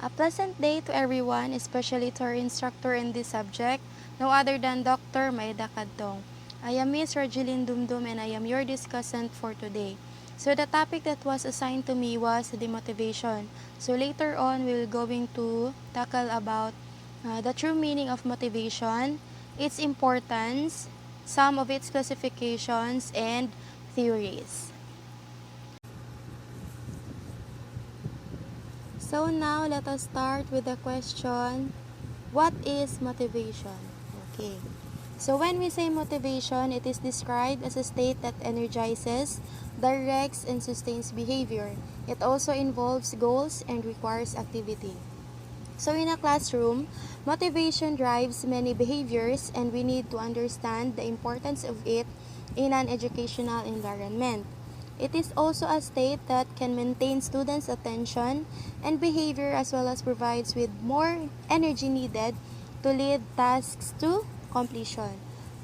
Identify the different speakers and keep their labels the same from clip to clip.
Speaker 1: A pleasant day to everyone, especially to our instructor in this subject, no other than Dr. Maida Kadtong. I am Miss Regeline Dumdum and I am your discussant for today. So the topic that was assigned to me was the motivation. So later on, we're going to tackle about the true meaning of motivation, its importance, some of its classifications, and theories. So now let us start with the question, what is motivation? Okay. So when we say motivation, it is described as a state that energizes, directs, and sustains behavior. It also involves goals and requires activity. So in a classroom, motivation drives many behaviors and we need to understand the importance of it in an educational environment. It is also a state that can maintain students' attention and behavior as well as provides with more energy needed to lead tasks to completion.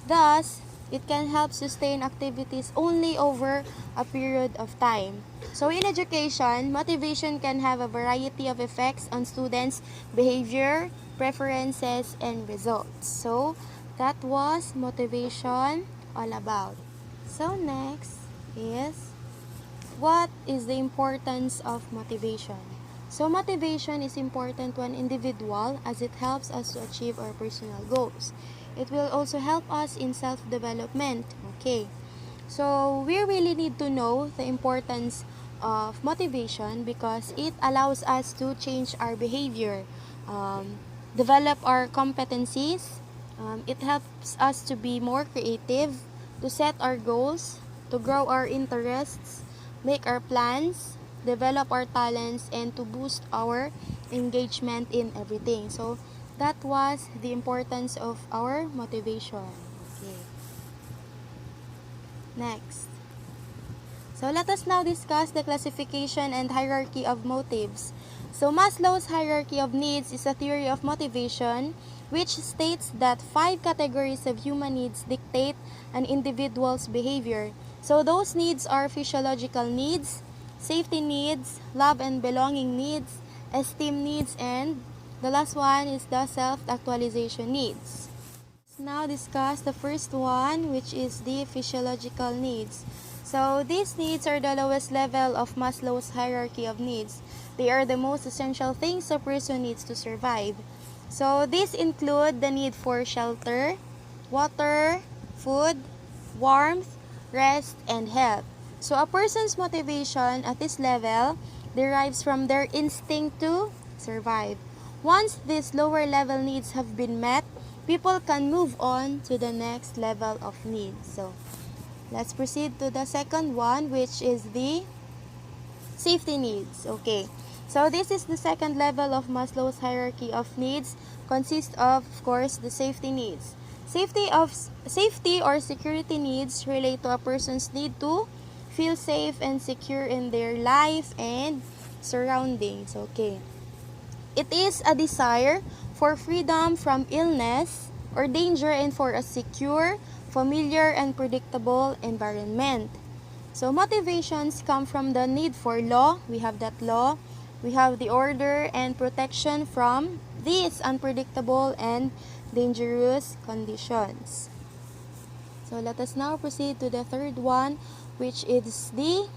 Speaker 1: Thus, it can help sustain activities only over a period of time. So in education, motivation can have a variety of effects on students' behavior, preferences, and results. So that was motivation all about. So next is, what is the importance of motivation? So motivation is important to an individual as it helps us to achieve our personal goals. It will also help us in self-development. Okay. So we really need to know the importance of motivation because it allows us to change our behavior, develop our competencies. It helps us to be more creative, to set our goals, to grow our interests, make our plans, develop our talents, and to boost our engagement in everything. So that was the importance of our motivation. Okay. Next. So let us now discuss the classification and hierarchy of motives. So Maslow's hierarchy of needs is a theory of motivation which states that 5 categories of human needs dictate an individual's behavior. So those needs are physiological needs, safety needs, love and belonging needs, esteem needs, and the last one is the self-actualization needs. Let's now discuss the first one, which is the physiological needs. So these needs are the lowest level of Maslow's hierarchy of needs. They are the most essential things a person needs to survive. So these include the need for shelter, water, food, warmth, rest, and health. So a person's motivation at this level derives from their instinct to survive. Once these lower level needs have been met, people can move on to the next level of needs. So let's proceed to the second one, which is the safety needs. Okay. So this is the second level of Maslow's hierarchy of needs, consists of course, the safety needs. Safety or security needs relate to a person's need to feel safe and secure in their life and surroundings. Okay. It is a desire for freedom from illness or danger and for a secure, familiar, and predictable environment. So motivations come from the need for law. We have that law. We have the order and protection from these unpredictable and dangerous conditions. So let us now proceed to the third one, which is the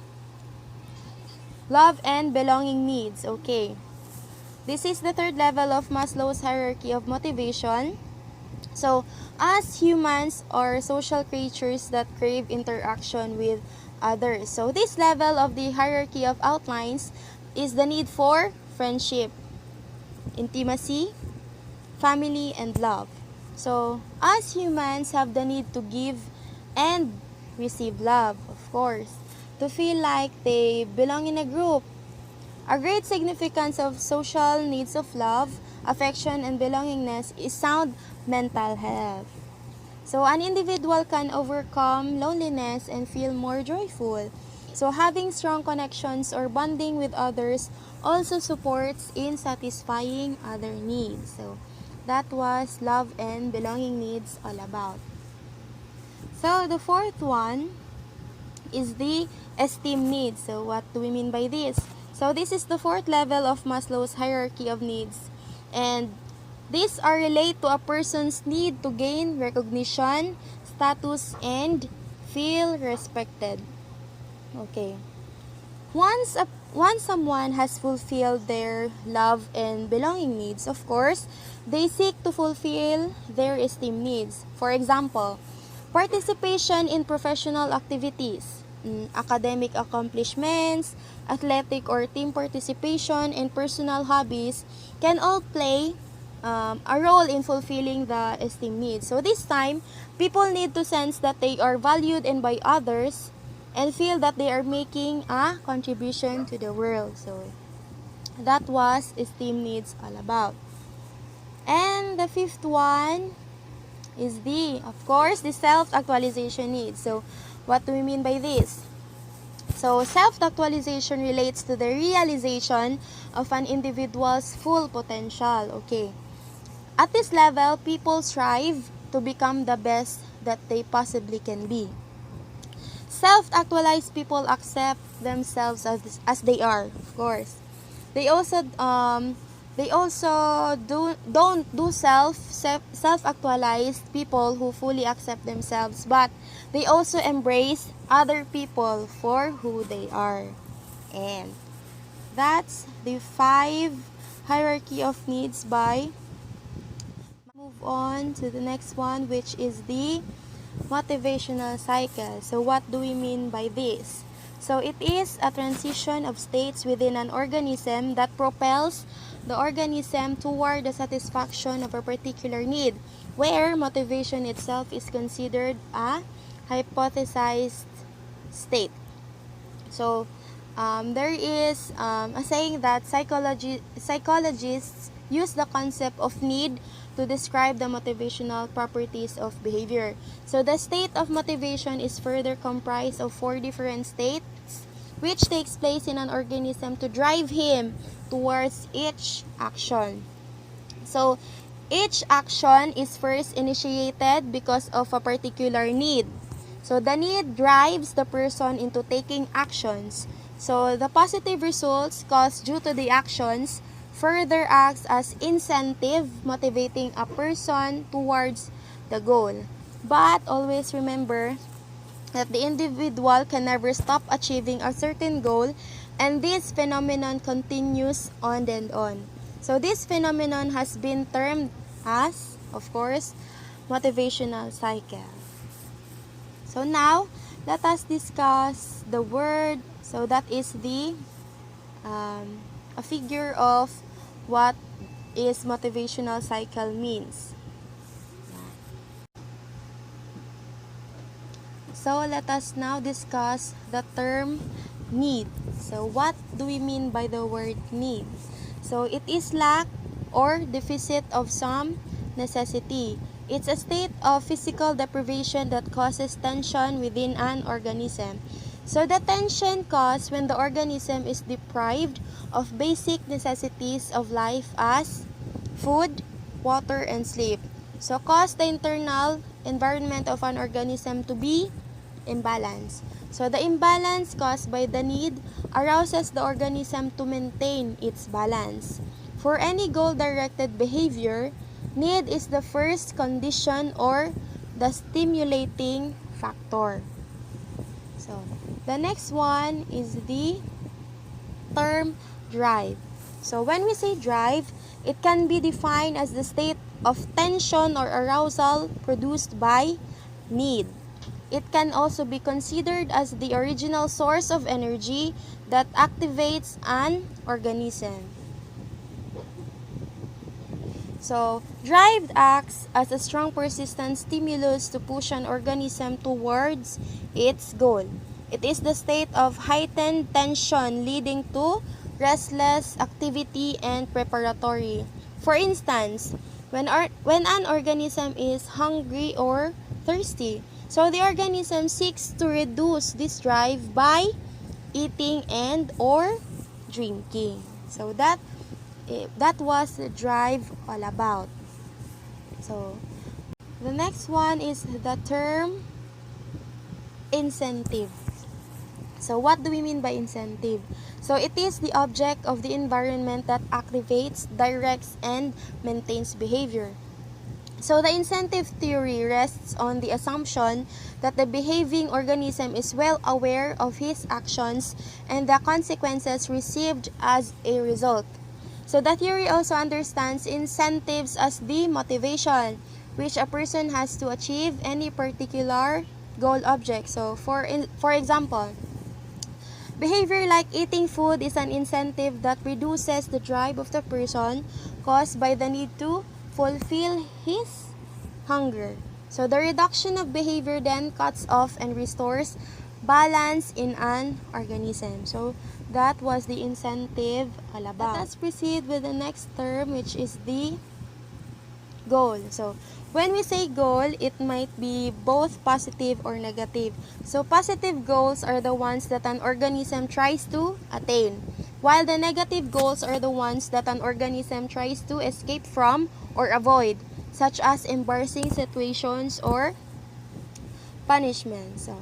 Speaker 1: love and belonging needs. Okay. This is the third level of Maslow's hierarchy of motivation. So, as humans are social creatures that crave interaction with others. So, this level of the hierarchy of outlines is the need for friendship, intimacy, family, and love. So, as humans have the need to give and receive love, of course, to feel like they belong in a group. A great significance of social needs of love, affection, and belongingness is sound mental health. So, an individual can overcome loneliness and feel more joyful. So, having strong connections or bonding with others also supports in satisfying other needs. So, that was love and belonging needs all about. So, the fourth one is the esteem needs. So, what do we mean by this? So this is the fourth level of Maslow's hierarchy of needs. And these are related to a person's need to gain recognition, status, and feel respected. Okay. Once someone has fulfilled their love and belonging needs, of course, they seek to fulfill their esteem needs. For example, participation in professional activities, academic accomplishments, athletic or team participation, and personal hobbies can all play a role in fulfilling the esteem needs. So this time, people need to sense that they are valued and by others and feel that they are making a contribution to the world. So that was esteem needs all about. And the fifth one is of course, the self-actualization needs. So what do we mean by this? So self-actualization relates to the realization of an individual's full potential. Okay. At this level, people strive to become the best that they possibly can be. Self-actualized people accept themselves as they are, of course. They also don't do self-actualized people who fully accept themselves, but they also embrace other people for who they are. And that's the 5 hierarchy of needs by. Move on to the next one, which is the motivational cycle. So what do we mean by this? So it is a transition of states within an organism that propels the organism toward the satisfaction of a particular need, where motivation itself is considered a hypothesized state. So there is a saying that psychologists use the concept of need to describe the motivational properties of behavior. So the state of motivation is further comprised of 4 different states which takes place in an organism to drive him towards each action. So each action is first initiated because of a particular need. So the need drives the person into taking actions. So the positive results caused due to the actions further acts as incentive, motivating a person towards the goal. But always remember that the individual can never stop achieving a certain goal, and this phenomenon continues on and on. So this phenomenon has been termed as, of course, motivational cycle. So now, let us discuss the word. So that is a figure of what is motivational cycle means. So let us now discuss the term need. So what do we mean by the word need? So it is lack or deficit of some necessity. It's a state of physical deprivation that causes tension within an organism. So the tension caused when the organism is deprived of basic necessities of life as food, water, and sleep. So cause the internal environment of an organism to be imbalanced. So the imbalance caused by the need arouses the organism to maintain its balance. For any goal-directed behavior, need is the first condition or the stimulating factor. So the next one is the term drive. So when we say drive, it can be defined as the state of tension or arousal produced by need. It can also be considered as the original source of energy that activates an organism. So, drive acts as a strong persistent stimulus to push an organism towards its goal. It is the state of heightened tension leading to restless activity and preparatory. For instance, when an organism is hungry or thirsty, so the organism seeks to reduce this drive by eating and or drinking. So that was the drive all about. So the next one is the term incentive. So what do we mean by incentive? So it is the object of the environment that activates, directs, and maintains behavior. So the incentive theory rests on the assumption that the behaving organism is well aware of his actions and the consequences received as a result. So the theory also understands incentives as the motivation which a person has to achieve any particular goal object. So for example, behavior like eating food is an incentive that reduces the drive of the person caused by the need to fulfill his hunger. So the reduction of behavior then cuts off and restores balance in an organism. So that was the incentive all about. Let us proceed with the next term, which is the goal. So when we say goal, it might be both positive or negative. So positive goals are the ones that an organism tries to attain, while the negative goals are the ones that an organism tries to escape from or avoid, such as embarrassing situations or punishment. So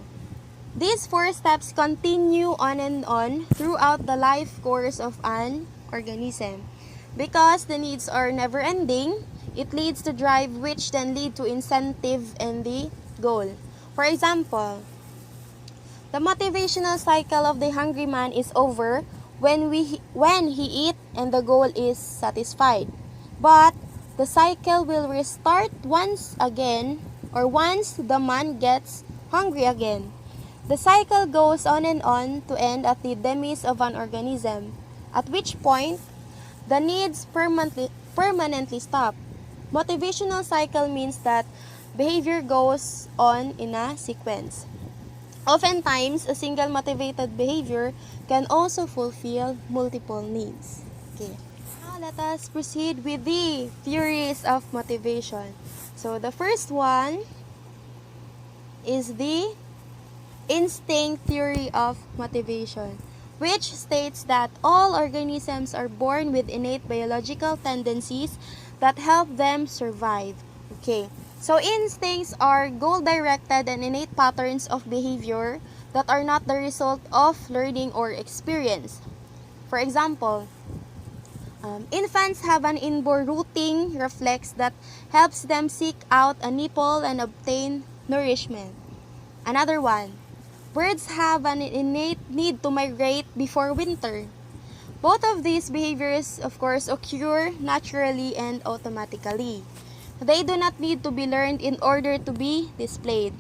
Speaker 1: these four steps continue on and on throughout the life course of an organism. Because the needs are never ending, it leads to drive, which then lead to incentive and the goal. For example, the motivational cycle of the hungry man is over when he eat and the goal is satisfied. But the cycle will restart once the man gets hungry again. The cycle goes on and on to end at the demise of an organism, at which point the needs permanently stop. Motivational cycle means that behavior goes on in a sequence. Oftentimes, a single motivated behavior can also fulfill multiple needs. Okay. Now let us proceed with the theories of motivation. So the first one is the instinct theory of motivation, which states that all organisms are born with innate biological tendencies that help them survive. Okay, so instincts are goal-directed and innate patterns of behavior that are not the result of learning or experience. For example, infants have an inborn rooting reflex that helps them seek out a nipple and obtain nourishment. Another one, birds have an innate need to migrate before winter. Both of these behaviors, of course, occur naturally and automatically. They do not need to be learned in order to be displayed.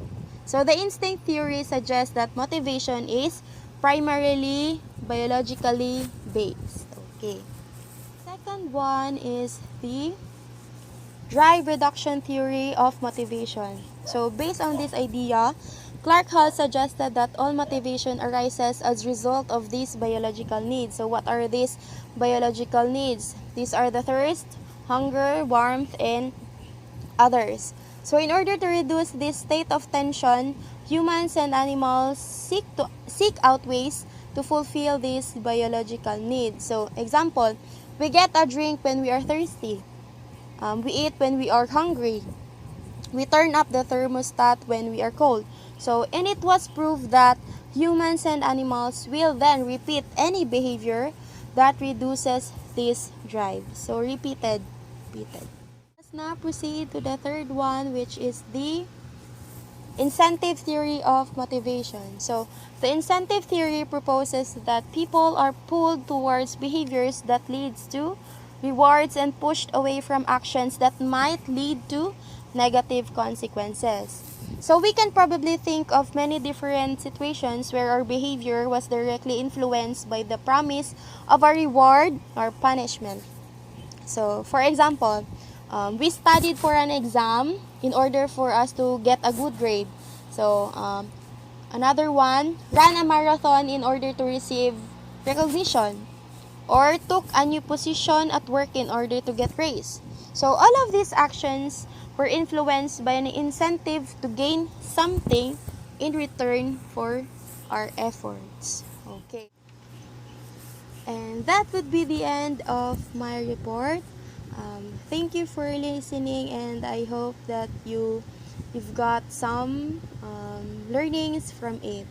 Speaker 1: So the instinct theory suggests that motivation is primarily biologically based. Okay. Second one is the drive reduction theory of motivation. So based on this idea, Clark Hall suggested that all motivation arises as a result of these biological needs. So what are these biological needs? These are the thirst, hunger, warmth, and others. So in order to reduce this state of tension, humans and animals seek out ways to fulfill these biological needs. So example, we get a drink when we are thirsty. We eat when we are hungry. We turn up the thermostat when we are cold. So, and it was proved that humans and animals will then repeat any behavior that reduces this drive. So, repeated. Let's now proceed to the third one, which is the incentive theory of motivation. So, the incentive theory proposes that people are pulled towards behaviors that leads to rewards and pushed away from actions that might lead to negative consequences. So we can probably think of many different situations where our behavior was directly influenced by the promise of a reward or punishment. So for example, we studied for an exam in order for us to get a good grade. So another one, ran a marathon in order to receive recognition, or took a new position at work in order to get raised. So all of these actions were influenced by an incentive to gain something in return for our efforts. Okay. And that would be the end of my report. Thank you for listening, and I hope that you've got some learnings from it.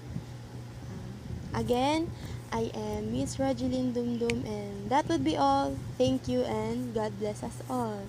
Speaker 1: Again, I am Miss Rogeline Dumdum, and that would be all. Thank you and God bless us all.